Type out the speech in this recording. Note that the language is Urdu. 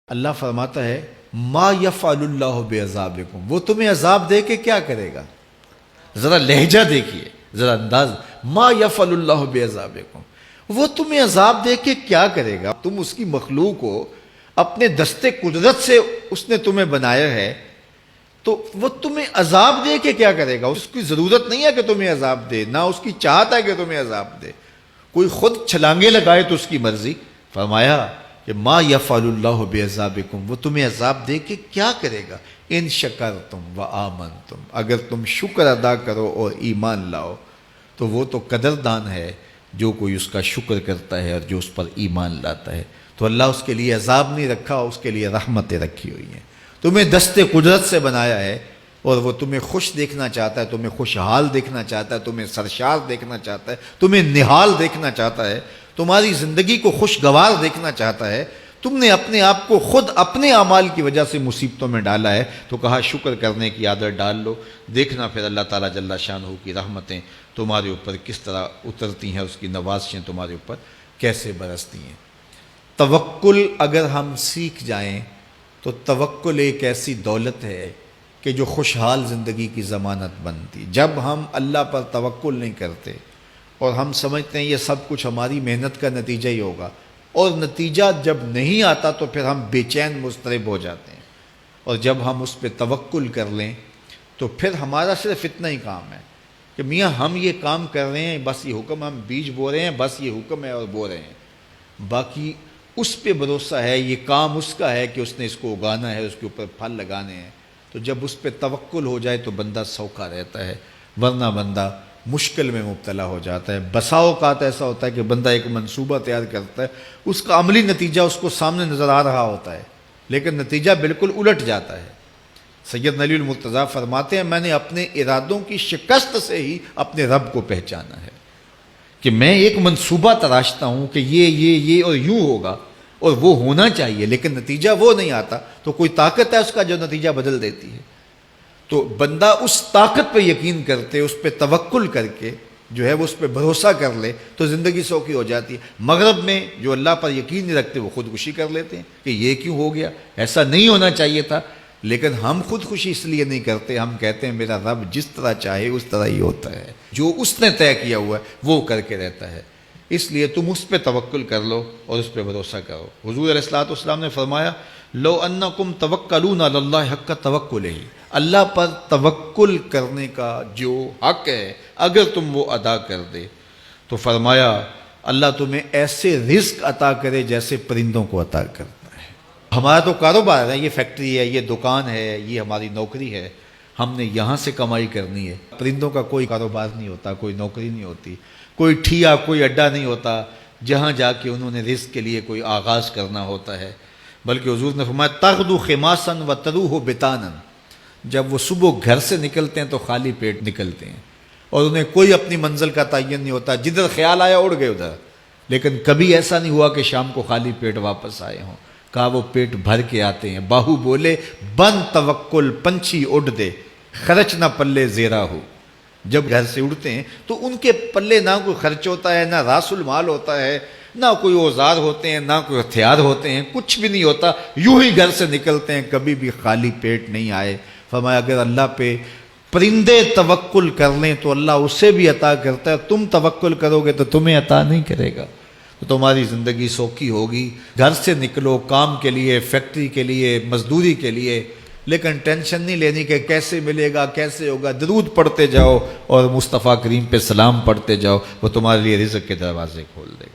اللہ فرماتا ہے ما یفعل اللہ بعذابکم، وہ تمہیں عذاب دے کے کیا کرے گا؟ ذرا لہجہ دیکھیے، ذرا انداز، ما یفعل اللہ بعذابکم، وہ تمہیں عذاب دے کے کیا کرے گا؟ تم اس کی مخلوق ہو، اپنے دستے قدرت سے اس نے تمہیں بنایا ہے، تو وہ تمہیں عذاب دے کے کیا کرے گا؟ اس کی ضرورت نہیں ہے کہ تمہیں عذاب دے، نہ اس کی چاہت ہے کہ تمہیں عذاب دے، کوئی خود چھلانگے لگائے تو اس کی مرضی۔ فرمایا کہ ما یفعل اللہ بعذابکم، وہ تمہیں عذاب دے کے کیا کرے گا؟ ان شکرتم وآمنتم، اگر تم شکر ادا کرو اور ایمان لاؤ تو وہ تو قدردان ہے جو کوئی اس کا شکر کرتا ہے اور جو اس پر ایمان لاتا ہے۔ تو اللہ اس کے لیے عذاب نہیں رکھا، اس کے لیے رحمتیں رکھی ہوئی ہیں۔ تمہیں دست قدرت سے بنایا ہے اور وہ تمہیں خوش دیکھنا چاہتا ہے، تمہیں خوشحال دیکھنا چاہتا ہے، تمہیں سرشار دیکھنا چاہتا ہے، تمہیں نہال دیکھنا چاہتا ہے، تمہاری زندگی کو خوشگوار دیکھنا چاہتا ہے۔ تم نے اپنے آپ کو خود اپنے اعمال کی وجہ سے مصیبتوں میں ڈالا ہے، تو کہا شکر کرنے کی عادت ڈال لو، دیکھنا پھر اللہ تعالیٰ جل شانہ کی رحمتیں تمہارے اوپر کس طرح اترتی ہیں، اس کی نوازشیں تمہارے اوپر کیسے برستی ہیں۔ توکل اگر ہم سیکھ جائیں تو توکل ایک ایسی دولت ہے کہ جو خوشحال زندگی کی ضمانت بنتی۔ جب ہم اللہ پر توکل نہیں کرتے اور ہم سمجھتے ہیں یہ سب کچھ ہماری محنت کا نتیجہ ہی ہوگا، اور نتیجہ جب نہیں آتا تو پھر ہم بے چین مضطرب ہو جاتے ہیں، اور جب ہم اس پہ توکل کر لیں تو پھر ہمارا صرف اتنا ہی کام ہے کہ میاں ہم یہ کام کر رہے ہیں، بس یہ حکم، ہم بیج بو رہے ہیں، بس یہ حکم ہے اور بو رہے ہیں، باقی اس پہ بھروسہ ہے، یہ کام اس کا ہے کہ اس نے اس کو اگانا ہے، اس کے اوپر پھل لگانے ہیں۔ تو جب اس پہ توکل ہو جائے تو بندہ سوکھا رہتا ہے، ورنہ بندہ مشکل میں مبتلا ہو جاتا ہے۔ بسا اوقات ایسا ہوتا ہے کہ بندہ ایک منصوبہ تیار کرتا ہے، اس کا عملی نتیجہ اس کو سامنے نظر آ رہا ہوتا ہے، لیکن نتیجہ بالکل الٹ جاتا ہے۔ سید علی المرتضیٰ فرماتے ہیں میں نے اپنے ارادوں کی شکست سے ہی اپنے رب کو پہچانا ہے، کہ میں ایک منصوبہ تراشتا ہوں کہ یہ اور یوں ہوگا اور وہ ہونا چاہیے، لیکن نتیجہ وہ نہیں آتا، تو کوئی طاقت ہے اس کا جو نتیجہ بدل دیتی ہے۔ تو بندہ اس طاقت پہ یقین کرتے، اس پہ توکل کر کے جو ہے وہ اس پہ بھروسہ کر لے تو زندگی سوکھی ہو جاتی ہے۔ مغرب میں جو اللہ پر یقین نہیں رکھتے وہ خودکشی کر لیتے ہیں کہ یہ کیوں ہو گیا، ایسا نہیں ہونا چاہیے تھا، لیکن ہم خودکشی اس لیے نہیں کرتے، ہم کہتے ہیں میرا رب جس طرح چاہے اس طرح ہی ہوتا ہے، جو اس نے طے کیا ہوا ہے وہ کر کے رہتا ہے۔ اس لیے تم اس پہ توکل کر لو اور اس پہ بھروسہ کرو۔ حضور علیہ الصلوۃ والسلام نے فرمایا لو انکم توکلون علی اللہ حق توکلہ، اللہ پر توکل کرنے کا جو حق ہے اگر تم وہ ادا کر دے تو فرمایا اللہ تمہیں ایسے رزق عطا کرے جیسے پرندوں کو عطا کرتا ہے۔ ہمارا تو کاروبار ہے، یہ فیکٹری ہے، یہ دکان ہے، یہ ہماری نوکری ہے، ہم نے یہاں سے کمائی کرنی ہے۔ پرندوں کا کوئی کاروبار نہیں ہوتا، کوئی نوکری نہیں ہوتی، کوئی ٹھیا، کوئی اڈا نہیں ہوتا جہاں جا کے انہوں نے رزق کے لیے کوئی آغاز کرنا ہوتا ہے، بلکہ حضور نے فرمایا تغدو خماسا وتروح بطانا، جب وہ صبح گھر سے نکلتے ہیں تو خالی پیٹ نکلتے ہیں اور انہیں کوئی اپنی منزل کا تعین نہیں ہوتا، جدھر خیال آیا اڑ گئے ادھر، لیکن کبھی ایسا نہیں ہوا کہ شام کو خالی پیٹ واپس آئے ہوں، کہا وہ پیٹ بھر کے آتے ہیں۔ باہو بولے بن توکل پنچھی اڑ دے، خرچ نہ پلے زیرا ہو، جب گھر سے اڑتے ہیں تو ان کے پلے نہ کوئی خرچ ہوتا ہے، نہ راس المال ہوتا ہے، نہ کوئی اوزار ہوتے ہیں، نہ کوئی ہتھیار ہوتے ہیں، کچھ بھی نہیں ہوتا، یوں ہی گھر سے نکلتے ہیں، کبھی بھی خالی پیٹ نہیں آئے۔ فرمایا اگر اللہ پہ پرندے توکل کر لیں تو اللہ اسے بھی عطا کرتا ہے، تم توکل کرو گے تو تمہیں عطا نہیں کرے گا، تو تمہاری زندگی سوکھی ہوگی۔ گھر سے نکلو کام کے لیے، فیکٹری کے لیے، مزدوری کے لیے، لیکن ٹینشن نہیں لینی کہ کیسے ملے گا، کیسے ہوگا، درود پڑھتے جاؤ اور مصطفیٰ کریم پہ سلام پڑھتے جاؤ، وہ تمہارے لیے رزق کے دروازے کھول دے گا۔